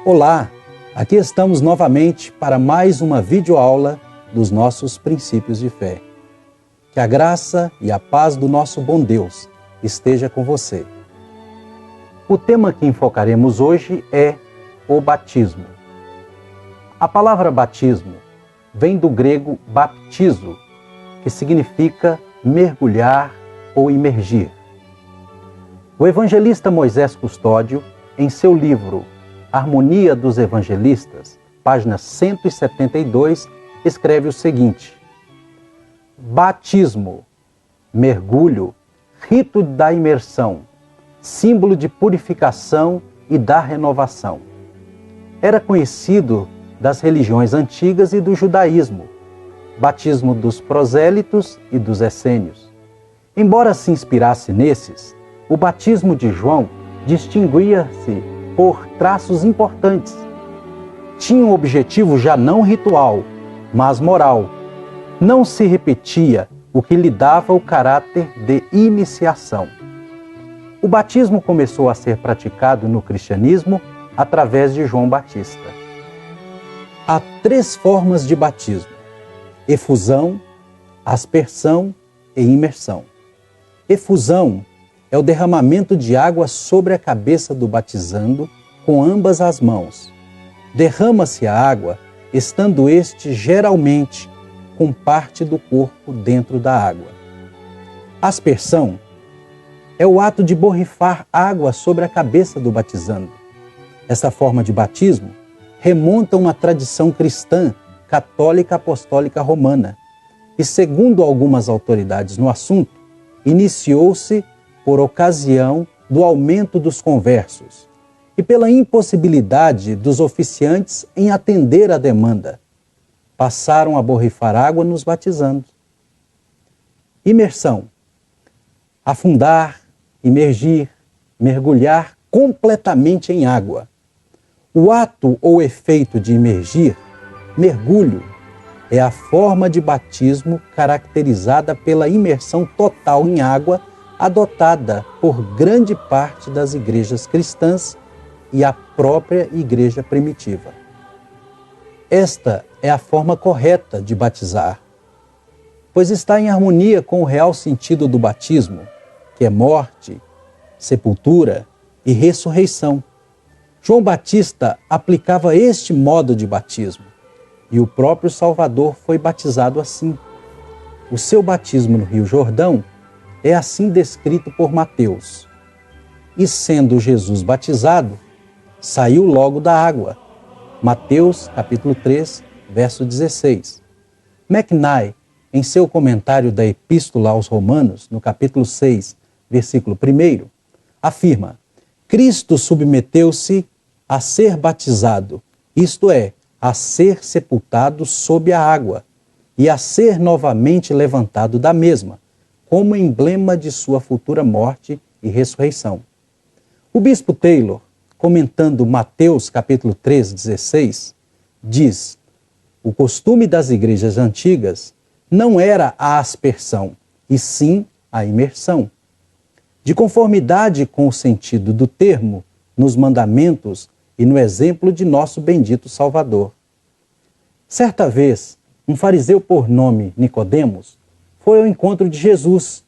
Olá, aqui estamos novamente para mais uma videoaula dos nossos princípios de fé. Que a graça e a paz do nosso bom Deus esteja com você. O tema que enfocaremos hoje é o batismo. A palavra batismo vem do grego baptizo, que significa mergulhar ou imergir. O evangelista Moisés Custódio, em seu livro Harmonia dos Evangelistas, página 172, escreve o seguinte: batismo, mergulho, rito da imersão, símbolo de purificação e da renovação. Era conhecido das religiões antigas e do judaísmo, batismo dos prosélitos e dos essênios. Embora se inspirasse nesses, o batismo de João distinguia-se por traços importantes. Tinha um objetivo já não ritual, mas moral. Não se repetia o que lhe dava o caráter de iniciação. O batismo começou a ser praticado no cristianismo através de João Batista. Há 3 formas de batismo: efusão, aspersão e imersão. Efusão é o derramamento de água sobre a cabeça do batizando com ambas as mãos. Derrama-se a água, estando este geralmente com parte do corpo dentro da água. Aspersão é o ato de borrifar água sobre a cabeça do batizando. Essa forma de batismo remonta a uma tradição cristã católica apostólica romana e, segundo algumas autoridades no assunto, iniciou-se por ocasião do aumento dos conversos e pela impossibilidade dos oficiantes em atender à demanda. Passaram a borrifar água nos batizandos. Imersão: afundar, imergir, mergulhar completamente em água. O ato ou efeito de imergir, mergulho, é a forma de batismo caracterizada pela imersão total em água adotada por grande parte das igrejas cristãs e a própria igreja primitiva. Esta é a forma correta de batizar, pois está em harmonia com o real sentido do batismo, que é morte, sepultura e ressurreição. João Batista aplicava este modo de batismo e o próprio Salvador foi batizado assim. O seu batismo no Rio Jordão é assim descrito por Mateus: e sendo Jesus batizado, saiu logo da água. Mateus capítulo 3, verso 16. McNay, em seu comentário da Epístola aos Romanos, no capítulo 6, versículo 1, afirma: Cristo submeteu-se a ser batizado, isto é, a ser sepultado sob a água, e a ser novamente levantado da mesma, como emblema de sua futura morte e ressurreição. O bispo Taylor, comentando Mateus capítulo 3, 16, diz: o costume das igrejas antigas não era a aspersão, e sim a imersão. De conformidade com o sentido do termo nos mandamentos e no exemplo de nosso bendito Salvador. Certa vez, um fariseu por nome Nicodemos foi ao encontro de Jesus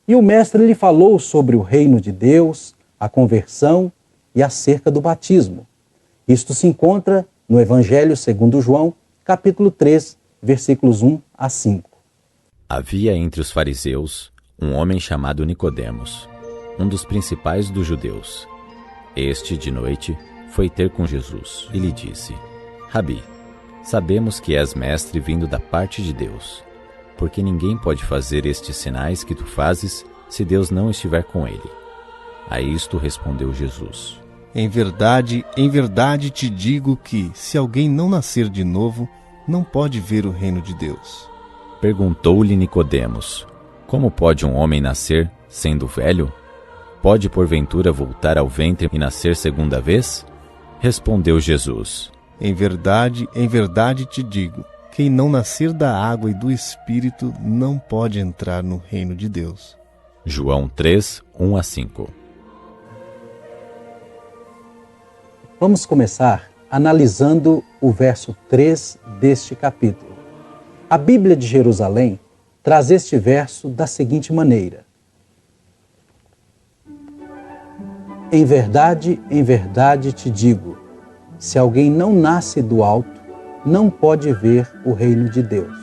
e o mestre lhe falou sobre o reino de Deus, a conversão e acerca do batismo. Isto se encontra no Evangelho segundo João, capítulo 3, versículos 1 a 5. Havia entre os fariseus um homem chamado Nicodemos, um dos principais dos judeus. Este, de noite, foi ter com Jesus e lhe disse: Rabi, sabemos que és mestre vindo da parte de Deus, porque ninguém pode fazer estes sinais que tu fazes se Deus não estiver com ele. A isto respondeu Jesus: em verdade te digo que, se alguém não nascer de novo, não pode ver o reino de Deus. Perguntou-lhe Nicodemos: como pode um homem nascer sendo velho? Pode porventura voltar ao ventre e nascer segunda vez? Respondeu Jesus: em verdade te digo, quem não nascer da água e do Espírito não pode entrar no reino de Deus. João 3, 1 a 5. Vamos começar analisando o verso 3 deste capítulo. A Bíblia de Jerusalém traz este verso da seguinte maneira: em verdade te digo, se alguém não nasce do alto, não pode ver o reino de Deus.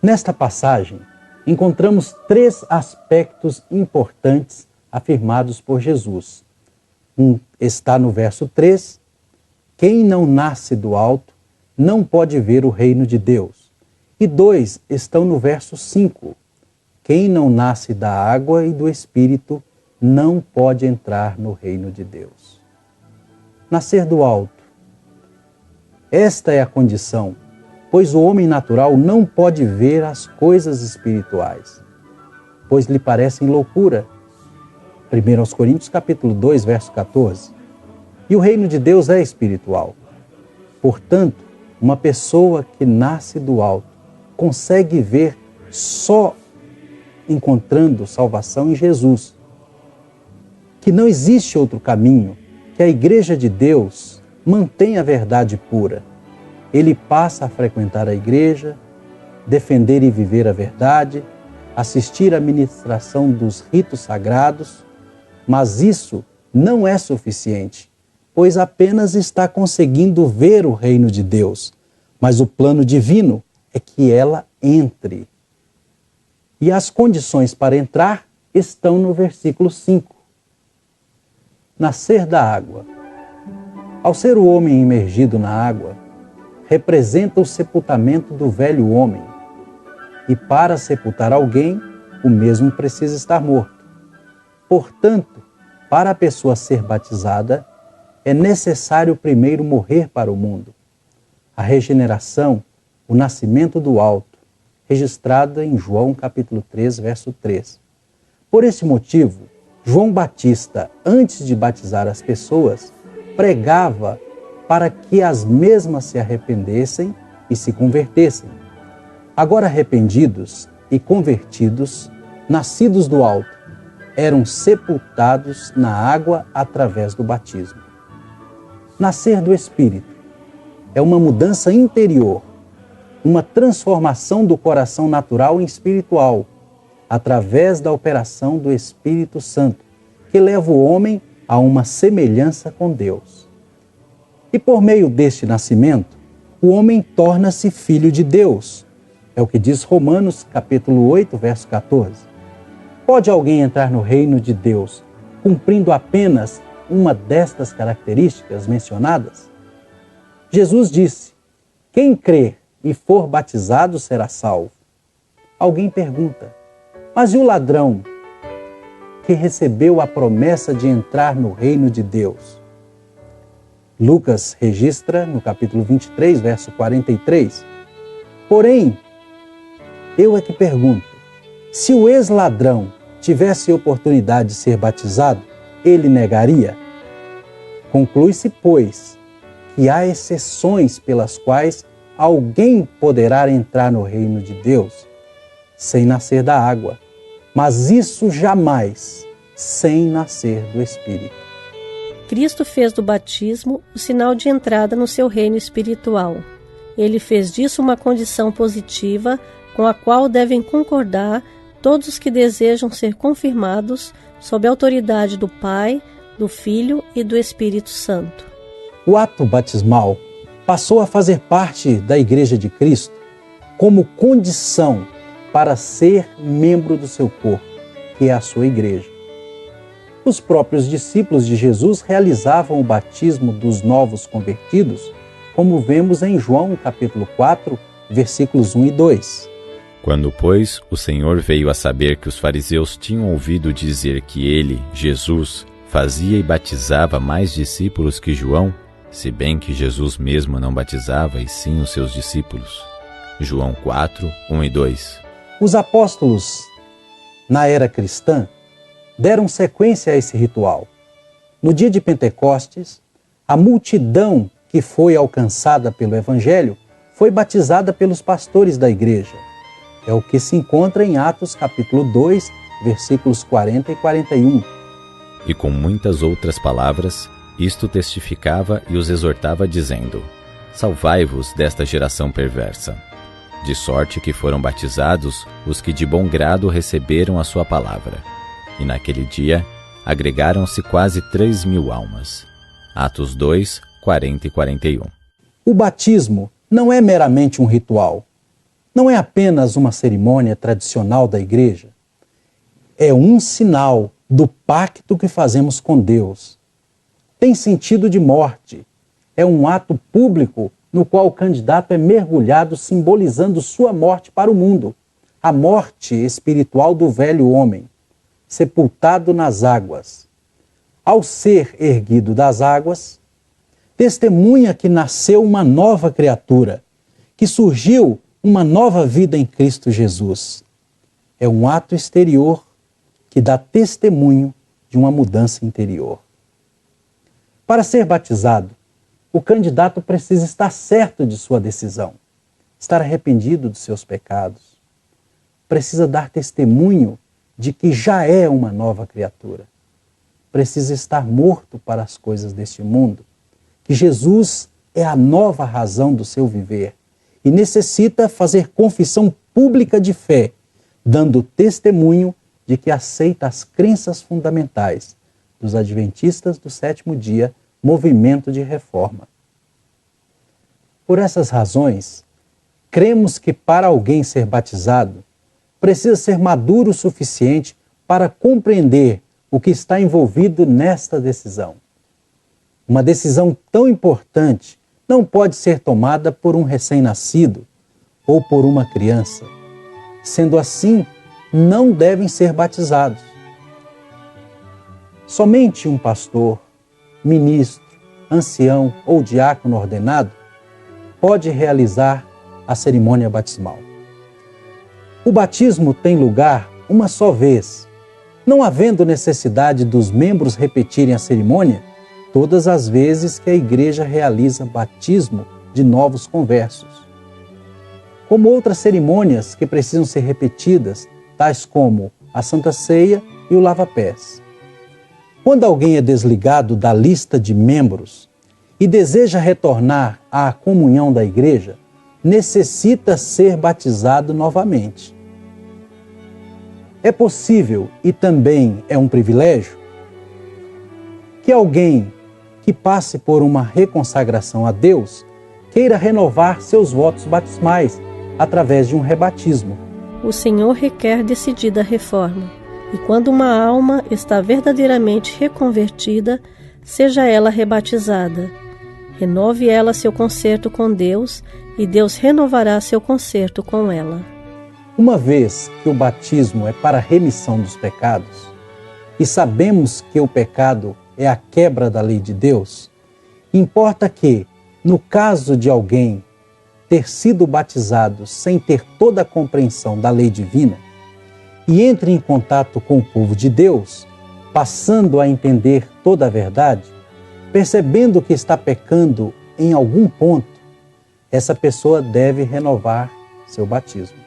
Nesta passagem, encontramos 3 aspectos importantes afirmados por Jesus. Está no verso 3, quem não nasce do alto não pode ver o reino de Deus. E 2 estão no verso 5, quem não nasce da água e do Espírito não pode entrar no reino de Deus. Nascer do alto. Esta é a condição, pois o homem natural não pode ver as coisas espirituais, pois lhe parecem loucura. 1 Coríntios capítulo 2, verso 14. E o reino de Deus é espiritual. Portanto, uma pessoa que nasce do alto consegue ver só encontrando salvação em Jesus. Que não existe outro caminho, que a Igreja de Deus mantém a verdade pura. Ele passa a frequentar a igreja, defender e viver a verdade, assistir à ministração dos ritos sagrados, mas isso não é suficiente, pois apenas está conseguindo ver o reino de Deus, mas o plano divino é que ela entre. E as condições para entrar estão no versículo 5. Nascer da água. Ao ser o homem imergido na água, representa o sepultamento do velho homem. E para sepultar alguém, o mesmo precisa estar morto. Portanto, para a pessoa ser batizada, é necessário primeiro morrer para o mundo. A regeneração, o nascimento do alto, registrada em João capítulo 3, verso 3. Por esse motivo, João Batista, antes de batizar as pessoas, pregava para que as mesmas se arrependessem e se convertessem. Agora arrependidos e convertidos, nascidos do alto, eram sepultados na água através do batismo. Nascer do Espírito é uma mudança interior, uma transformação do coração natural em espiritual, através da operação do Espírito Santo, que leva o homem a uma semelhança com Deus. E por meio deste nascimento, o homem torna-se filho de Deus. É o que diz Romanos capítulo 8, verso 14. Pode alguém entrar no reino de Deus cumprindo apenas uma destas características mencionadas? Jesus disse: quem crer e for batizado será salvo. Alguém pergunta: mas e o ladrão que recebeu a promessa de entrar no reino de Deus? Lucas registra no capítulo 23, verso 43. Porém, eu é que pergunto, se o ex-ladrão tivesse oportunidade de ser batizado, ele negaria? Conclui-se, pois, que há exceções pelas quais alguém poderá entrar no reino de Deus sem nascer da água, mas isso jamais sem nascer do Espírito. Cristo fez do batismo o sinal de entrada no seu reino espiritual. Ele fez disso uma condição positiva com a qual devem concordar todos os que desejam ser confirmados sob a autoridade do Pai, do Filho e do Espírito Santo. O ato batismal passou a fazer parte da Igreja de Cristo como condição para ser membro do seu corpo, que é a sua igreja. Os próprios discípulos de Jesus realizavam o batismo dos novos convertidos, como vemos em João capítulo 4, versículos 1 e 2. Quando, pois, o Senhor veio a saber que os fariseus tinham ouvido dizer que ele, Jesus, fazia e batizava mais discípulos que João, se bem que Jesus mesmo não batizava, e sim os seus discípulos. João 4, 1 e 2. Os apóstolos, na era cristã, deram sequência a esse ritual. No dia de Pentecostes, a multidão que foi alcançada pelo Evangelho foi batizada pelos pastores da igreja. É o que se encontra em Atos capítulo 2, versículos 40 e 41. E com muitas outras palavras, isto testificava e os exortava, dizendo: Salvai-vos desta geração perversa. De sorte que foram batizados os que de bom grado receberam a sua palavra. E naquele dia agregaram-se quase 3.000 almas. Atos 2, 40 e 41. O batismo não é meramente um ritual. Não é apenas uma cerimônia tradicional da igreja. É um sinal do pacto que fazemos com Deus. Tem sentido de morte. É um ato público no qual o candidato é mergulhado, simbolizando sua morte para o mundo. A morte espiritual do velho homem, sepultado nas águas. Ao ser erguido das águas, testemunha que nasceu uma nova criatura, que surgiu uma nova vida em Cristo Jesus. É um ato exterior que dá testemunho de uma mudança interior. Para ser batizado, o candidato precisa estar certo de sua decisão, estar arrependido dos seus pecados. Precisa dar testemunho de que já é uma nova criatura. Precisa estar morto para as coisas deste mundo, que Jesus é a nova razão do seu viver e necessita fazer confissão pública de fé, dando testemunho de que aceita as crenças fundamentais dos adventistas do sétimo dia, movimento de reforma. Por essas razões, cremos que para alguém ser batizado, precisa ser maduro o suficiente para compreender o que está envolvido nesta decisão. Uma decisão tão importante não pode ser tomada por um recém-nascido ou por uma criança. Sendo assim, não devem ser batizados. Somente um pastor, ministro, ancião ou diácono ordenado pode realizar a cerimônia batismal. O batismo tem lugar uma só vez, não havendo necessidade dos membros repetirem a cerimônia todas as vezes que a igreja realiza batismo de novos conversos. Como outras cerimônias que precisam ser repetidas, tais como a Santa Ceia e o lava-pés. Quando alguém é desligado da lista de membros e deseja retornar à comunhão da igreja, necessita ser batizado novamente. É possível, e também é um privilégio, que alguém que passe por uma reconsagração a Deus queira renovar seus votos batismais através de um rebatismo. O Senhor requer decidida reforma, e quando uma alma está verdadeiramente reconvertida, seja ela rebatizada. Renove ela seu concerto com Deus, e Deus renovará seu concerto com ela. Uma vez que o batismo é para a remissão dos pecados, e sabemos que o pecado é a quebra da lei de Deus, importa que, no caso de alguém ter sido batizado sem ter toda a compreensão da lei divina, e entre em contato com o povo de Deus, passando a entender toda a verdade, percebendo que está pecando em algum ponto, essa pessoa deve renovar seu batismo.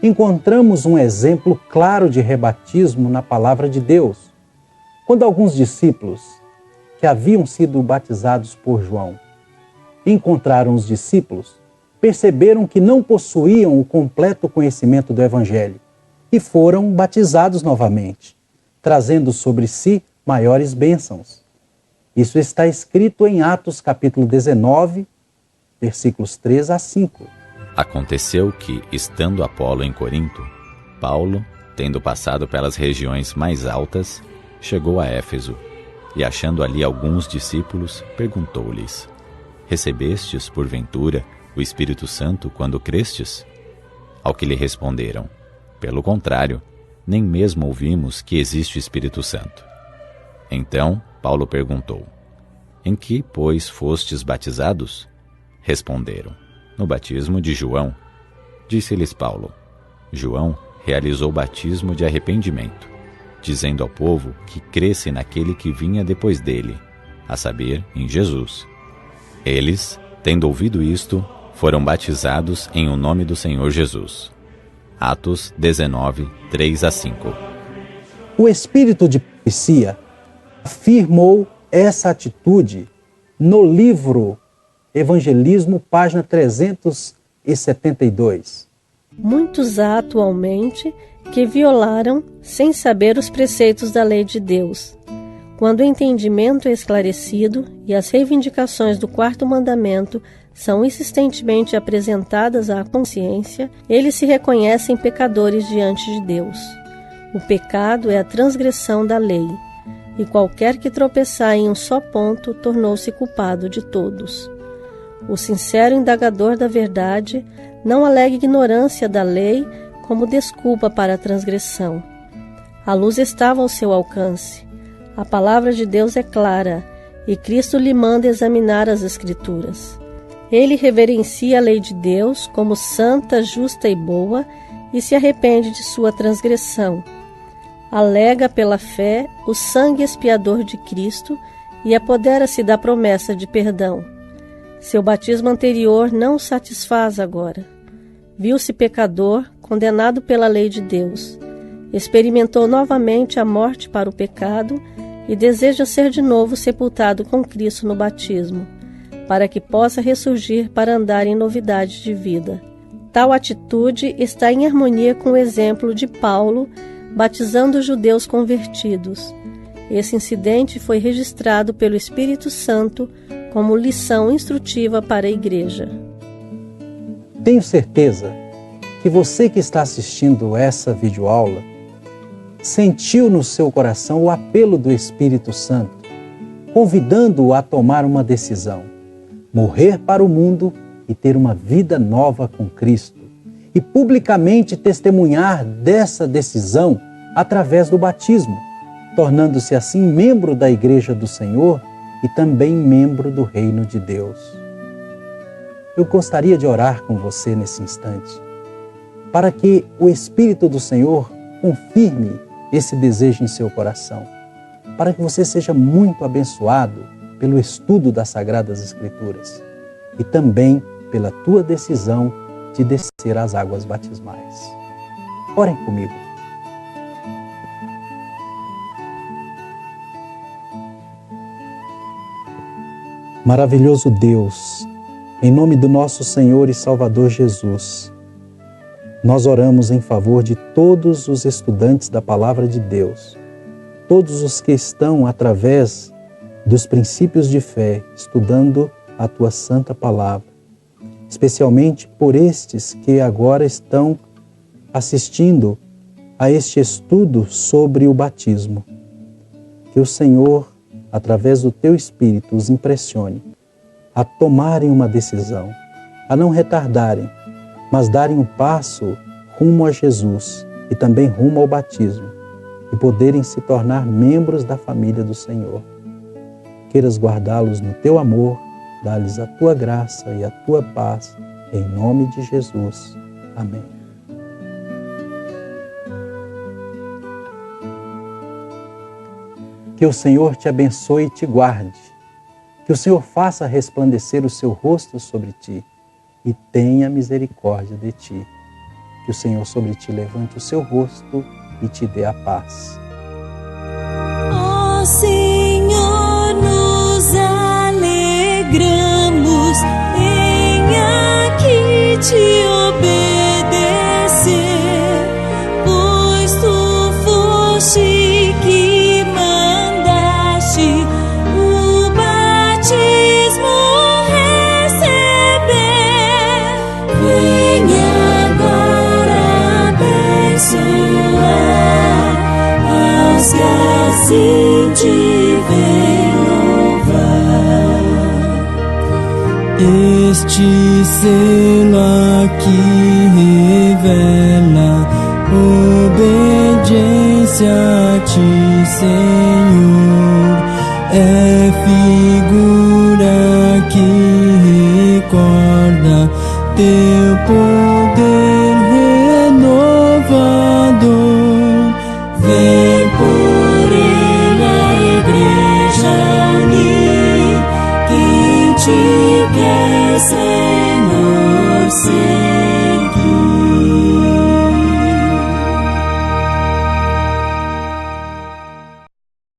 Encontramos um exemplo claro de rebatismo na palavra de Deus, quando alguns discípulos que haviam sido batizados por João encontraram os discípulos, perceberam que não possuíam o completo conhecimento do Evangelho e foram batizados novamente, trazendo sobre si maiores bênçãos. Isso está escrito em Atos capítulo 19, versículos 3 a 5. Aconteceu que, estando Apolo em Corinto, Paulo, tendo passado pelas regiões mais altas, chegou a Éfeso e, achando ali alguns discípulos, perguntou-lhes: Recebestes, porventura, o Espírito Santo quando crestes? Ao que lhe responderam: Pelo contrário, nem mesmo ouvimos que existe o Espírito Santo. Então Paulo perguntou: Em que, pois, fostes batizados? Responderam: No batismo de João. Disse-lhes Paulo: João realizou o batismo de arrependimento, dizendo ao povo que cresce naquele que vinha depois dele, a saber, em Jesus. Eles, tendo ouvido isto, foram batizados em o nome do Senhor Jesus. Atos 19, 3 a 5. O espírito de profecia afirmou essa atitude no livro Evangelismo, página 372. Muitos há atualmente que violaram sem saber os preceitos da lei de Deus. Quando o entendimento é esclarecido e as reivindicações do quarto mandamento são insistentemente apresentadas à consciência, eles se reconhecem pecadores diante de Deus. O pecado é a transgressão da lei, e qualquer que tropeçar em um só ponto tornou-se culpado de todos. O sincero indagador da verdade não alega ignorância da lei como desculpa para a transgressão. A luz estava ao seu alcance. A palavra de Deus é clara, e Cristo lhe manda examinar as Escrituras. Ele reverencia a lei de Deus como santa, justa e boa, e se arrepende de sua transgressão. Alega pela fé o sangue expiador de Cristo e apodera-se da promessa de perdão. Seu batismo anterior não o satisfaz agora. Viu-se pecador, condenado pela lei de Deus. Experimentou novamente a morte para o pecado e deseja ser de novo sepultado com Cristo no batismo, para que possa ressurgir para andar em novidade de vida. Tal atitude está em harmonia com o exemplo de Paulo, batizando os judeus convertidos. Esse incidente foi registrado pelo Espírito Santo como lição instrutiva para a Igreja. Tenho certeza que você que está assistindo essa videoaula sentiu no seu coração o apelo do Espírito Santo, convidando-o a tomar uma decisão: morrer para o mundo e ter uma vida nova com Cristo, e publicamente testemunhar dessa decisão através do batismo, tornando-se assim membro da Igreja do Senhor e também membro do Reino de Deus. Eu gostaria de orar com você nesse instante, para que o Espírito do Senhor confirme esse desejo em seu coração, para que você seja muito abençoado pelo estudo das Sagradas Escrituras e também pela tua decisão de descer às águas batismais. Orem comigo. Maravilhoso Deus, em nome do nosso Senhor e Salvador Jesus, nós oramos em favor de todos os estudantes da Palavra de Deus, todos os que estão, através dos princípios de fé, estudando a Tua Santa Palavra, especialmente por estes que agora estão assistindo a este estudo sobre o batismo. Que o Senhor, através do Teu Espírito, os impressione a tomarem uma decisão, a não retardarem, mas darem um passo rumo a Jesus e também rumo ao batismo e poderem se tornar membros da família do Senhor. Queiras guardá-los no Teu amor, dá-lhes a Tua graça e a Tua paz, em nome de Jesus. Amém. Que o Senhor te abençoe e te guarde. Que o Senhor faça resplandecer o seu rosto sobre ti e tenha misericórdia de ti. Que o Senhor sobre ti levante o seu rosto e te dê a paz. Ó Senhor, nos alegramos em aqui te obedecer, pois tu foste que mandaste o batismo receber. Venha agora abençoar aos que assim te vem louvar. Este selo aqui revela obediência a ti, Senhor. É figura que recorda teu poder renovador. Vem por ele a igreja unir, quem te quer, Senhor, Senhor.